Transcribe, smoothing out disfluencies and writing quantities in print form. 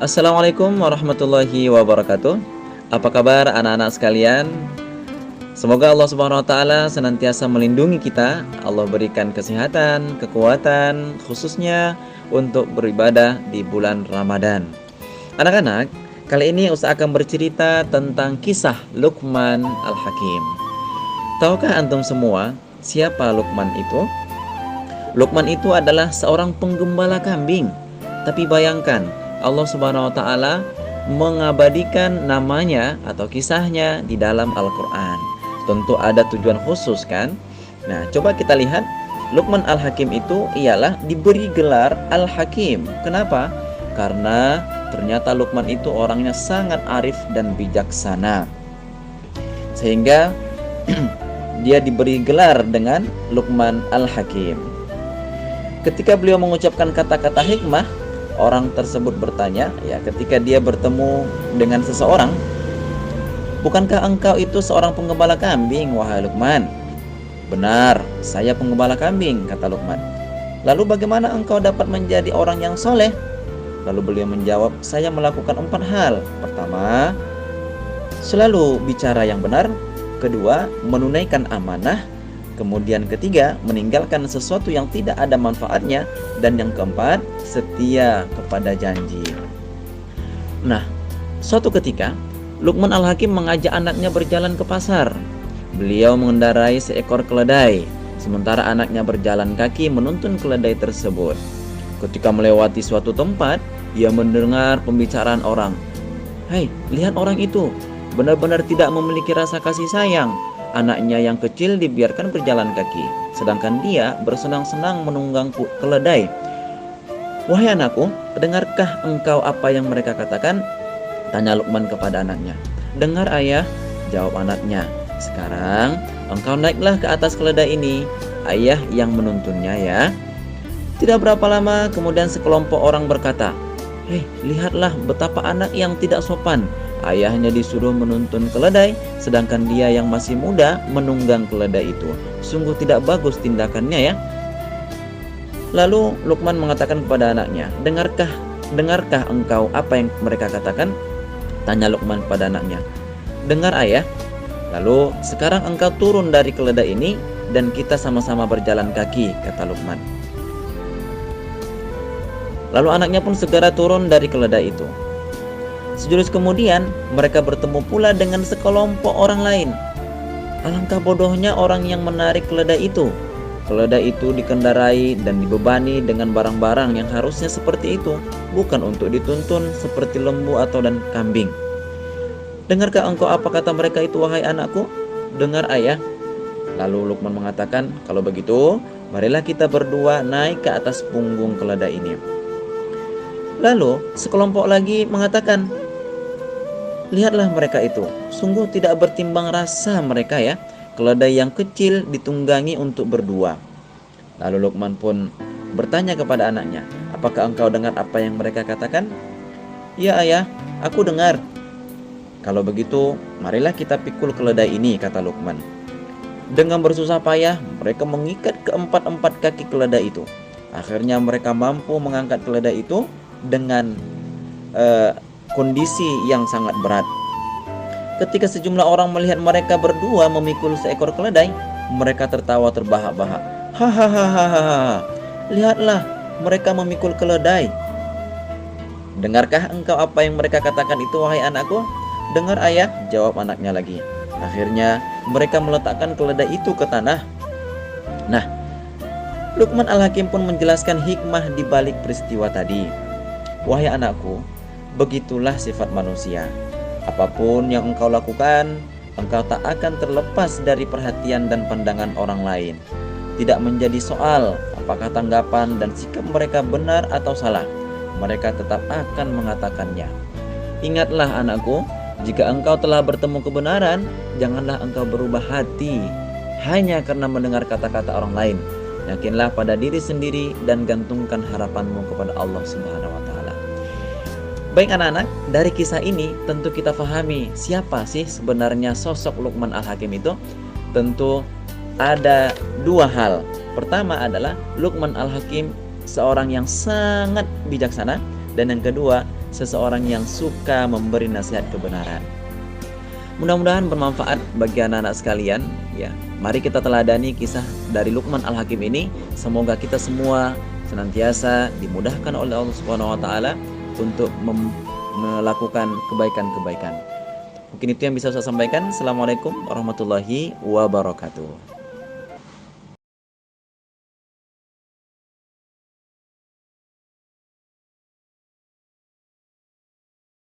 Assalamualaikum warahmatullahi wabarakatuh. Apa kabar anak-anak sekalian? Semoga Allah Subhanahu wa taala senantiasa melindungi kita. Allah berikan kesehatan, kekuatan khususnya untuk beribadah di bulan Ramadan. Anak-anak, kali ini Ustaz akan bercerita tentang kisah Luqman Al-Hakim. Tahukah antum semua siapa Luqman itu? Luqman itu adalah seorang penggembala kambing. Tapi bayangkan, Allah Subhanahu wa taala mengabadikan namanya atau kisahnya di dalam Al-Qur'an. Tentu ada tujuan khusus kan? Nah, coba kita lihat. Luqman Al-Hakim itu ialah diberi gelar Al-Hakim. Kenapa? Karena ternyata Luqman itu orangnya sangat arif dan bijaksana. Sehingga dia diberi gelar dengan Luqman Al-Hakim. Ketika beliau mengucapkan kata-kata hikmah, orang tersebut bertanya, ya, ketika dia bertemu dengan seseorang, "Bukankah engkau itu seorang penggembala kambing, wahai Luqman?" "Benar, saya penggembala kambing," kata Luqman. "Lalu bagaimana engkau dapat menjadi orang yang soleh?" Lalu beliau menjawab, "Saya melakukan 4 hal. Pertama, selalu bicara yang benar. Kedua, menunaikan amanah. Kemudian ketiga, meninggalkan sesuatu yang tidak ada manfaatnya. Dan yang keempat, setia kepada janji." Nah, suatu ketika Luqman Al-Hakim mengajak anaknya berjalan ke pasar. Beliau mengendarai seekor keledai, sementara anaknya berjalan kaki menuntun keledai tersebut. Ketika melewati suatu tempat, ia mendengar pembicaraan orang. "Hei, lihat orang itu, benar-benar tidak memiliki rasa kasih sayang. Anaknya yang kecil dibiarkan berjalan kaki, sedangkan dia bersenang-senang menunggang keledai. Wahai anakku, dengarkah engkau apa yang mereka katakan?" tanya Luqman kepada anaknya. "Dengar ayah," jawab anaknya. "Sekarang engkau naiklah ke atas keledai ini, ayah yang menuntunnya ya." Tidak berapa lama kemudian sekelompok orang berkata, "Hei, lihatlah betapa anak yang tidak sopan. Ayahnya disuruh menuntun keledai, sedangkan dia yang masih muda menunggang keledai itu. Sungguh tidak bagus tindakannya ya." Lalu Luqman mengatakan kepada anaknya, Dengarkah engkau apa yang mereka katakan?" tanya Luqman pada anaknya. "Dengar ayah." "Lalu sekarang engkau turun dari keledai ini dan kita sama-sama berjalan kaki," kata Luqman. Lalu anaknya pun segera turun dari keledai itu. Sejurus kemudian mereka bertemu pula dengan sekelompok orang lain. Alangkah bodohnya orang yang menarik keledai itu. Keledai itu dikendarai dan dibebani dengan barang-barang yang harusnya seperti itu, bukan untuk dituntun seperti lembu atau dan kambing. "Dengarkah engkau apa kata mereka itu, wahai anakku?" "Dengar ayah." Lalu Luqman mengatakan, "Kalau begitu, marilah kita berdua naik ke atas punggung keledai ini." Lalu sekelompok lagi mengatakan, "Lihatlah mereka itu, sungguh tidak bertimbang rasa mereka ya. Keledai yang kecil ditunggangi untuk berdua." Lalu Luqman pun bertanya kepada anaknya, "Apakah engkau dengar apa yang mereka katakan?" "Ya ayah, aku dengar." "Kalau begitu, marilah kita pikul keledai ini," kata Luqman. Dengan bersusah payah, mereka mengikat keempat-empat kaki keledai itu. Akhirnya mereka mampu mengangkat keledai itu dengan kondisi yang sangat berat. Ketika sejumlah orang melihat mereka berdua memikul seekor keledai, mereka tertawa terbahak-bahak. "Hahaha, lihatlah, mereka memikul keledai." "Dengarkah engkau apa yang mereka katakan itu, wahai anakku?" "Dengar ayah," jawab anaknya lagi. Akhirnya mereka meletakkan keledai itu ke tanah. Nah, Luqman Al-Hakim pun menjelaskan hikmah di balik peristiwa tadi. "Wahai anakku, begitulah sifat manusia. Apapun yang engkau lakukan, engkau tak akan terlepas dari perhatian dan pandangan orang lain. Tidak menjadi soal apakah tanggapan dan sikap mereka benar atau salah. Mereka tetap akan mengatakannya. Ingatlah anakku, jika engkau telah bertemu kebenaran, janganlah engkau berubah hati hanya karena mendengar kata-kata orang lain. Yakinlah pada diri sendiri dan gantungkan harapanmu kepada Allah Subhanahu wa taala." Baik anak-anak, dari kisah ini tentu kita pahami siapa sih sebenarnya sosok Luqman Al-Hakim itu. Tentu ada 2 hal. Pertama adalah Luqman Al-Hakim seorang yang sangat bijaksana, dan yang kedua seseorang yang suka memberi nasihat kebenaran. Mudah-mudahan bermanfaat bagi anak-anak sekalian ya. Mari kita teladani kisah dari Luqman Al-Hakim ini. Semoga kita semua senantiasa dimudahkan oleh Allah Subhanahu wa taala untuk melakukan kebaikan-kebaikan. Mungkin itu yang bisa saya sampaikan. Assalamualaikum warahmatullahi wabarakatuh.